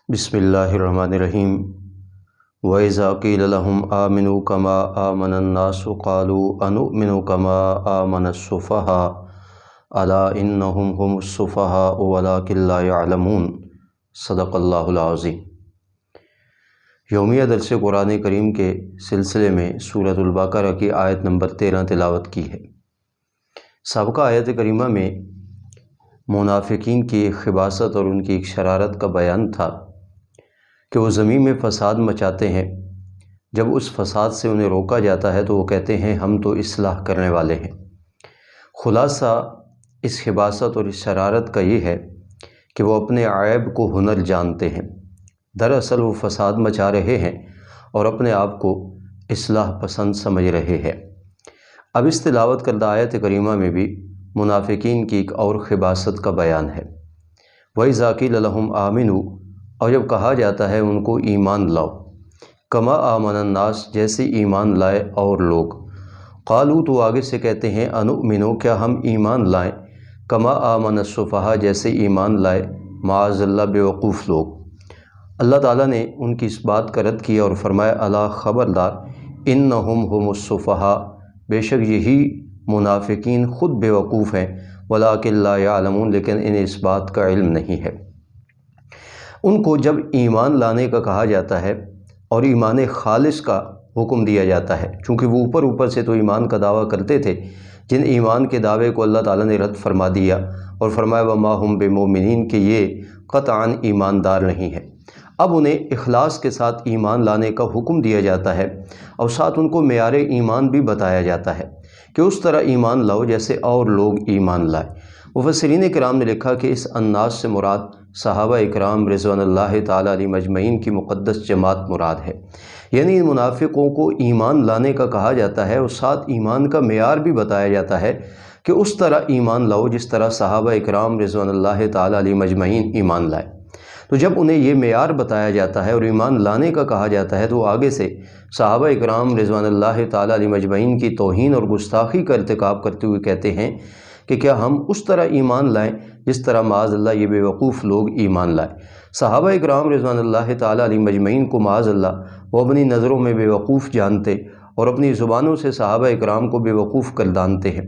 بسم اللہ الرحمن الرحیم وَإِذَا قِيلَ لَهُمْ آمِنُوا كَمَا آمَنَ النَّاسُ قَالُوا أَنُؤْمِنُ كَمَا آمَنَ السُّفَهَاءُ أَلَا إِنَّهُمْ هُمُ السُّفَهَاءُ وَلَكِنْ لَا يَعْلَمُونَ صدق اللہ العظیم۔ یومیہ درس قرآن کریم کے سلسلے میں سورۃ البقرہ کی آیت نمبر 13 تلاوت کی ہے۔ سابقہ آیت کریمہ میں منافقین کی ایک خباثت اور ان کی ایک شرارت کا بیان تھا کہ وہ زمین میں فساد مچاتے ہیں۔ جب اس فساد سے انہیں روکا جاتا ہے تو وہ کہتے ہیں ہم تو اصلاح کرنے والے ہیں۔ خلاصہ اس خباثت اور اس شرارت کا یہ ہے کہ وہ اپنے عیب کو ہنر جانتے ہیں، دراصل وہ فساد مچا رہے ہیں اور اپنے آپ کو اصلاح پسند سمجھ رہے ہیں۔ اب اس تلاوت کردہ آیت کریمہ میں بھی منافقین کی ایک اور خباثت کا بیان ہے۔ وَإِذَا قِيلَ لَهُمْ آمِنُوا، اور جب کہا جاتا ہے ان کو ایمان لاؤ، کما آمن الناس، جیسے ایمان لائے اور لوگ، قالوا تو آگے سے کہتے ہیں انؤمنو، کیا ہم ایمان لائیں، کما آمن السفہاء، جیسے ایمان لائے معاذ اللہ بیوقوف لوگ۔ اللہ تعالیٰ نے ان کی اس بات کا رد کیا اور فرمایا الا خبردار، انہم ہم السفہاء، بے شک یہی منافقین خود بیوقوف ہیں، ولکن لا یعلمون، لیکن انہیں اس بات کا علم نہیں ہے۔ ان کو جب ایمان لانے کا کہا جاتا ہے اور ایمان خالص کا حکم دیا جاتا ہے، چونکہ وہ اوپر سے تو ایمان کا دعویٰ کرتے تھے، جن ایمان کے دعوے کو اللہ تعالیٰ نے رد فرما دیا اور فرمایا وما ہم بمؤمنین، کہ یہ قطعاً ایماندار نہیں ہے۔ اب انہیں اخلاص کے ساتھ ایمان لانے کا حکم دیا جاتا ہے اور ساتھ ان کو معیار ایمان بھی بتایا جاتا ہے کہ اس طرح ایمان لاؤ جیسے اور لوگ ایمان لائے۔ مفسرین کرام نے لکھا کہ اس الناس سے مراد صحابہ اکرام رضوان اللہ تعالیٰ علیہم اجمعین کی مقدس جماعت مراد ہے، یعنی ان منافقوں کو ایمان لانے کا کہا جاتا ہے اور ساتھ ایمان کا معیار بھی بتایا جاتا ہے کہ اس طرح ایمان لاؤ جس طرح صحابہ اکرام رضوان اللہ تعالیٰ علیہم اجمعین ایمان لائے۔ تو جب انہیں یہ معیار بتایا جاتا ہے اور ایمان لانے کا کہا جاتا ہے تو آگے سے صحابہ اکرام رضوان اللہ تعالیٰ علیہم اجمعین کی توہین اور گستاخی کا ارتکاب کرتے ہوئے کہتے ہیں کہ کیا ہم اس طرح ایمان لائیں جس طرح معاذ اللہ یہ بیوقوف لوگ ایمان لائیں۔ صحابہ اکرام رضوان اللہ تعالیٰ علیہم اجمعین کو معاذ اللہ وہ اپنی نظروں میں بیوقوف جانتے اور اپنی زبانوں سے صحابہ اکرام کو بیوقوف گردانتے ہیں۔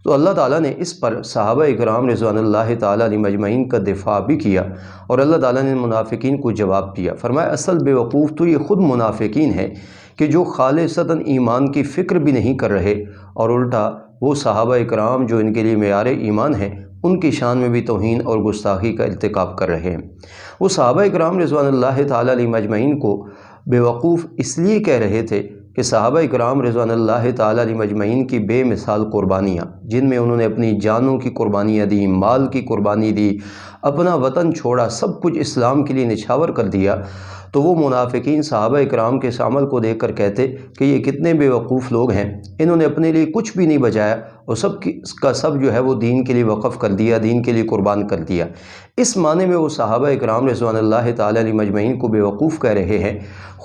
تو اللہ تعالیٰ نے اس پر صحابہ اکرام رضوان اللہ تعالیٰ علیہم اجمعین کا دفاع بھی کیا اور اللہ تعالیٰ نے منافقین کو جواب دیا۔ فرمایا اصل بیوقوف تو یہ خود منافقین ہیں کہ جو خالصتاً ایمان کی فکر بھی نہیں کر رہے اور الٹا وہ صحابہ اکرام جو ان کے لیے معیار ایمان ہیں ان کی شان میں بھی توہین اور گستاخی کا ارتکاب کر رہے ہیں۔ وہ صحابہ اکرام رضوان اللہ تعالیٰ علیہم اجمعین کو بیوقوف اس لیے کہہ رہے تھے کہ صحابہ اکرام رضوان اللہ تعالیٰ علیہم اجمعین کی بے مثال قربانیاں، جن میں انہوں نے اپنی جانوں کی قربانیاں دی، مال کی قربانی دی، اپنا وطن چھوڑا، سب کچھ اسلام کے لیے نچھاور کر دیا، تو وہ منافقین صحابہ اکرام کے اس عمل کو دیکھ کر کہتے کہ یہ کتنے بیوقوف لوگ ہیں، انہوں نے اپنے لیے کچھ بھی نہیں بچایا اور سب کا سب جو ہے وہ دین کے لیے وقف کر دیا، دین کے لیے قربان کر دیا۔ اس معنی میں وہ صحابہ اکرام رضوان اللہ تعالیٰ علیہم اجمعین کو بیوقوف کہہ رہے ہیں۔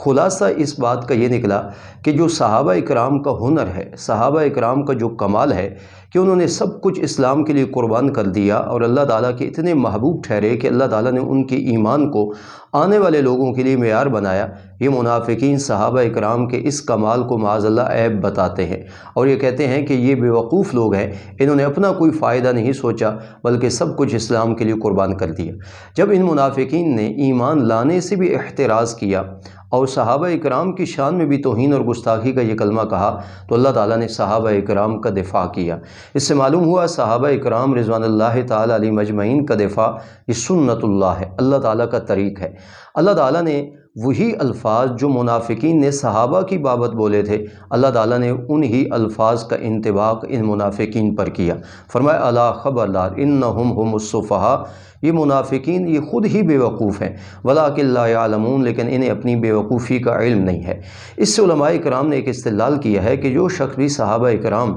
خلاصہ اس بات کا یہ نکلا کہ جو صحابہ اکرام کا ہنر ہے، صحابہ اکرام کا جو کمال ہے کہ انہوں نے سب کچھ اسلام کے لیے قربان کر دیا اور اللہ تعالیٰ کے اتنے محبوب ٹھہرے کہ اللہ تعالیٰ نے ان کے ایمان کو آنے والے لوگوں کے لیے معیار بنایا۔ یہ منافقین صحابہ اکرام کے اس کمال کو معاذ اللہ عیب بتاتے ہیں اور یہ کہتے ہیں کہ یہ بیوقوف لوگ ہیں، انہوں نے اپنا کوئی فائدہ نہیں سوچا بلکہ سب کچھ اسلام کے لیے قربان کر دیا۔ جب ان منافقین نے ایمان لانے سے بھی احتراز کیا اور صحابہ اکرام کی شان میں بھی توہین اور گستاخی کا یہ کلمہ کہا تو اللہ تعالیٰ نے صحابہ اکرام کا دفاع کیا۔ اس سے معلوم ہوا صحابہ اکرام رضوان اللہ تعالیٰ علیہم اجمعین کا دفاع یہ سنت اللہ ہے، اللہ تعالیٰ کا طریق ہے۔ اللہ تعالیٰ نے وہی الفاظ جو منافقین نے صحابہ کی بابت بولے تھے، اللہ تعالیٰ نے انہی الفاظ کا انطباق ان منافقین پر کیا۔ فرمایا الا خبردار انہم ہم السفہاء، یہ منافقین یہ خود ہی بیوقوف ہیں، ولکن لا یعلمون، لیکن انہیں اپنی بیوقوفی کا علم نہیں ہے۔ اس سے علماء کرام نے ایک استدلال کیا ہے کہ جو شخص بھی صحابہ کرام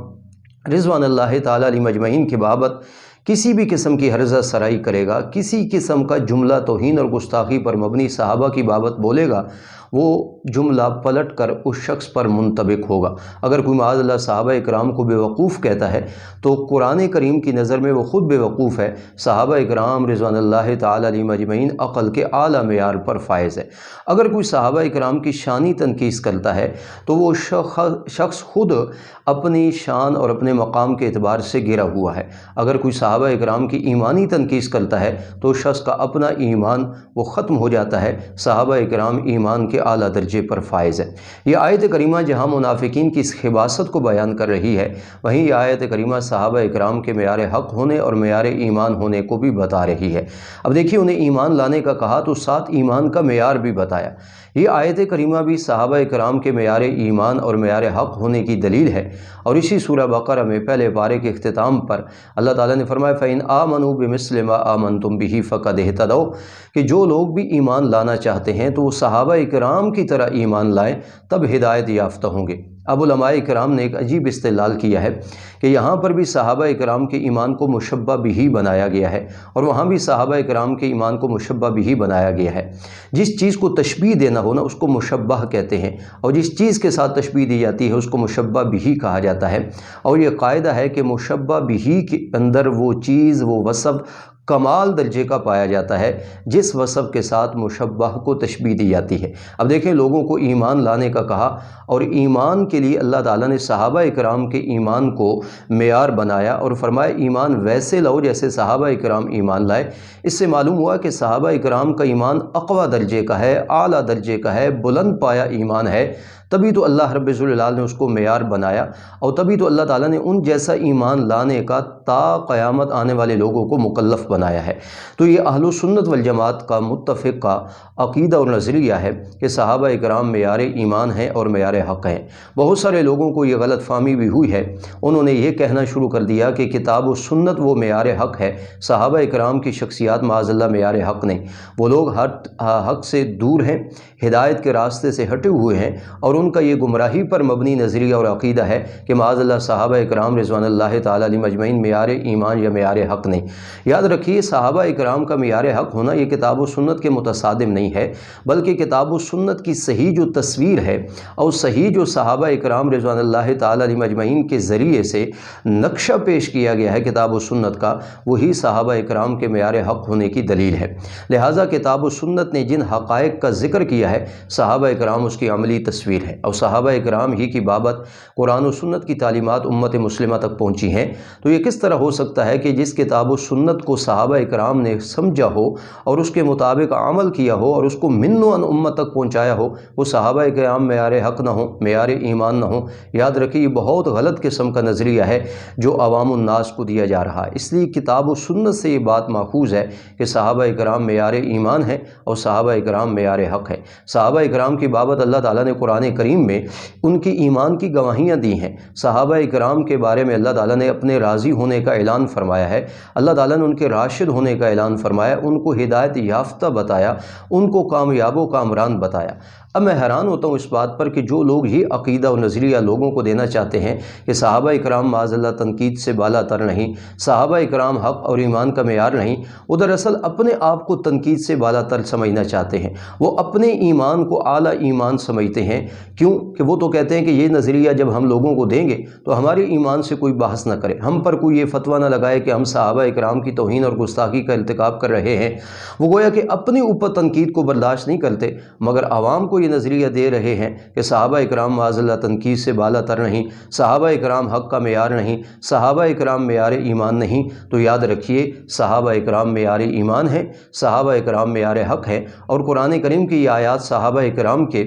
رضوان اللہ تعالیٰ علیہم اجمعین کی بابت کسی بھی قسم کی حرزہ سرائی کرے گا، کسی قسم کا جملہ توہین اور گستاخی پر مبنی صحابہ کی بابت بولے گا، وہ جملہ پلٹ کر اس شخص پر منطبق ہوگا۔ اگر کوئی معاذ اللہ صحابہ اکرام کو بیوقوف کہتا ہے تو قرآن کریم کی نظر میں وہ خود بیوقوف ہے۔ صحابہ اکرام رضوان اللہ تعالی علیہم اجمعین عقل کے اعلیٰ معیار پر فائز ہے۔ اگر کوئی صحابہ اکرام کی شانی تنقیص کرتا ہے تو وہ شخص خود اپنی شان اور اپنے مقام کے اعتبار سے گرا ہوا ہے۔ اگر کوئی صحابہ اکرام کی ایمانی تنقیص کرتا ہے تو شخص کا اپنا ایمان وہ ختم ہو جاتا ہے۔ صحابہ اکرام ایمان کے اعلیٰ درجے پر فائز ہے۔ یہ آیت کریمہ جہاں منافقین کی اس خباثت کو بیان کر رہی ہے، وہیں یہ آیت کریمہ صحابہ اکرام کے معیار حق ہونے اور معیار ایمان ہونے کو بھی بتا رہی ہے۔ اب دیکھیے، انہیں ایمان لانے کا کہا تو ساتھ ایمان کا معیار بھی بتایا۔ یہ آیت کریمہ بھی صحابہ اکرام کے معیار ایمان اور معیار حق ہونے کی دلیل ہے، اور اسی سورہ بقرہ میں پہلے پارے کے اختتام پر اللہ تعالیٰ نے فرمایا فَإِنْ آمَنُوا بِمِثْلِ مَا آمَنْتُمْ بِهِ فَقَدِ اهْتَدَوْا کہ جو لوگ بھی ایمان لانا چاہتے ہیں تو وہ صحابہ اکرام کی طرح ایمان لائیں، تب ہدایت یافتہ ہوں گے۔ اب علماء کرام نے ایک عجیب استدلال کیا ہے کہ یہاں پر بھی صحابہ اکرام کے ایمان کو مشبہ بہ بنایا گیا ہے، اور وہاں بھی صحابہ اکرام کے ایمان کو مشبہ بہ بنایا گیا ہے۔ جس چیز کو تشبیہ دینا ہو نا اس کو مشبہ کہتے ہیں، اور جس چیز کے ساتھ تشبیہ دی جاتی ہے اس کو مشبہ بہ کہا جاتا ہے۔ اور یہ قاعدہ ہے کہ مشبہ بہ کے اندر وہ چیز، وہ وصف کمال درجے کا پایا جاتا ہے جس وصف کے ساتھ مشبہ کو تشبیہ دی جاتی ہے۔ اب دیکھیں، لوگوں کو ایمان لانے کا کہا، اور ایمان کے لیے اللہ تعالیٰ نے صحابہ اکرام کے ایمان کو معیار بنایا اور فرمایا ایمان ویسے لاؤ جیسے صحابہ اکرام ایمان لائے۔ اس سے معلوم ہوا کہ صحابہ اکرام کا ایمان اقویٰ درجے کا ہے، اعلیٰ درجے کا ہے، بلند پایا ایمان ہے، تبھی تو اللہ رب الجلال نے اس کو معیار بنایا، اور تبھی تو اللہ تعالیٰ نے ان جیسا ایمان لانے کا تا قیامت آنے والے لوگوں کو مکلف بنایا ہے۔ تو یہ اہل سنت والجماعت کا متفق کا عقیدہ اور نظریہ ہے کہ صحابہ اکرام معیار ایمان ہیں اور معیار حق ہیں۔ بہت سارے لوگوں کو یہ غلط فہمی بھی ہوئی ہے، انہوں نے یہ کہنا شروع کر دیا کہ کتاب و سنت وہ معیار حق ہے، صحابہ اکرام کی شخصیات معاذ اللہ معیار حق نہیں، وہ لوگ حق سے دور ہیں، ہدایت کے راستے سے ہٹے ہوئے ہیں، اور ان کا یہ گمراہی پر مبنی نظریہ اور عقیدہ ہے کہ معاذ اللہ صحابہ اکرام رضوان اللہ تعالی علیہم اجمعین معیار ایمان یا معیار حق نہیں۔ یاد رکھیے، صحابہ اکرام کا معیار حق ہونا یہ کتاب و سنت کے متصادم نہیں ہے، بلکہ کتاب و سنت کی صحیح جو تصویر ہے اور صحیح جو صحابہ اکرام رضوان اللہ تعالی علیہم اجمعین کے ذریعے سے نقشہ پیش کیا گیا ہے کتاب و سنت کا، وہی صحابہ اکرام کے معیار حق ہونے کی دلیل ہے۔ لہٰذا کتاب و سنت نے جن حقائق کا ذکر کیا ہے، صحابہ اکرام اس کی عملی تصویر ہے، اور صحابہ اکرام ہی کی بابت قرآن و سنت کی تعلیمات امت مسلمہ تک پہنچی ہیں۔ تو یہ کس طرح ہو سکتا ہے کہ جس کتاب و سنت کو صحابہ اکرام نے سمجھا ہو اور اس کے مطابق عمل کیا ہو اور اس کو من و عن امت تک پہنچایا ہو، وہ صحابہ اکرام معیار حق نہ ہوں، معیار ایمان نہ ہوں؟ یاد رکھیے، یہ بہت غلط قسم کا نظریہ ہے جو عوام الناس کو دیا جا رہا ہے۔ اس لیے کتاب و سنت سے یہ بات ماخوذ ہے کہ صحابہ اکرام معیار ایمان ہیں اور صحابہ اکرام معیار حق ہیں۔ صحابہ اکرام کی بابت اللہ تعالیٰ نے قرآن کریم میں ان کی ایمان کی گواہیاں دی ہیں۔ صحابہ اکرام کے بارے میں اللہ تعالیٰ نے اپنے راضی ہونے کا اعلان فرمایا ہے، اللہ تعالیٰ نے ان کے راشد ہونے کا اعلان فرمایا، ان کو ہدایت یافتہ بتایا، ان کو کامیاب و کامران بتایا۔ اب میں حیران ہوتا ہوں اس بات پر کہ جو لوگ یہ عقیدہ و نظریہ لوگوں کو دینا چاہتے ہیں کہ صحابہ اکرام معاذ اللہ تنقید سے بالا تر نہیں، صحابہ اکرام حق اور ایمان کا معیار نہیں، وہ دراصل اپنے آپ کو تنقید سے بالا تر سمجھنا چاہتے ہیں۔ وہ اپنے ایمان کو اعلیٰ ایمان سمجھتے ہیں۔ کیوں؟ کہ وہ تو کہتے ہیں کہ یہ نظریہ جب ہم لوگوں کو دیں گے تو ہمارے ایمان سے کوئی بحث نہ کرے، ہم پر کوئی یہ فتویٰ نہ لگائے کہ ہم صحابہ اکرام کی توہین اور گستاخی کا ارتکاب کر رہے ہیں۔ وہ گویا کہ اپنے اوپر تنقید کو برداشت نہیں کرتے، مگر عوام کو یہ نظریہ دے رہے ہیں کہ صحابہ اکرام معاذ اللہ تنقید سے بالا تر نہیں، صحابہ اکرام حق کا معیار نہیں، صحابہ اکرام معیار ایمان نہیں۔ تو یاد رکھیے، صحابہ اکرام معیار ایمان ہیں، صحابہ اکرام معیار حق ہیں، اور قرآن کریم کی یہ آیات صحابہ اکرام کے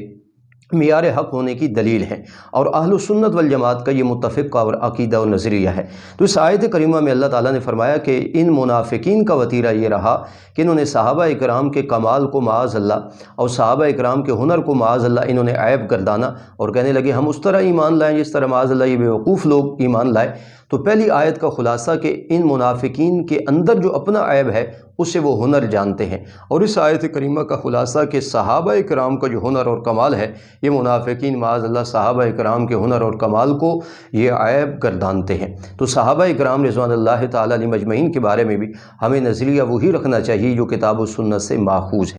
معیار حق ہونے کی دلیل ہے، اور اہل سنت والجماعت کا یہ متفق اور عقیدہ و نظریہ ہے۔ تو اس آیت کریمہ میں اللہ تعالیٰ نے فرمایا کہ ان منافقین کا وتیرہ یہ رہا کہ انہوں نے صحابہ اکرام کے کمال کو معاذ اللہ اور صحابہ اکرام کے ہنر کو معاذ اللہ انہوں نے عیب گردانا، اور کہنے لگے ہم اس طرح ایمان لائیں جس طرح معاذ اللہ یہ بیوقوف لوگ ایمان لائے۔ تو پہلی آیت کا خلاصہ کہ ان منافقین کے اندر جو اپنا عیب ہے اسے وہ ہنر جانتے ہیں۔ اور اس آیت کریمہ کا خلاصہ کہ صحابہ کرام کا جو ہنر اور کمال ہے، یہ منافقین معاذ اللہ صحابہ کرام کے ہنر اور کمال کو یہ عیب گردانتے ہیں۔ تو صحابہ کرام رضوان اللہ تعالیٰ علیہم اجمعین کے بارے میں بھی ہمیں نظریہ وہی رکھنا چاہیے جو کتاب و سنت سے ماخوذ ہے۔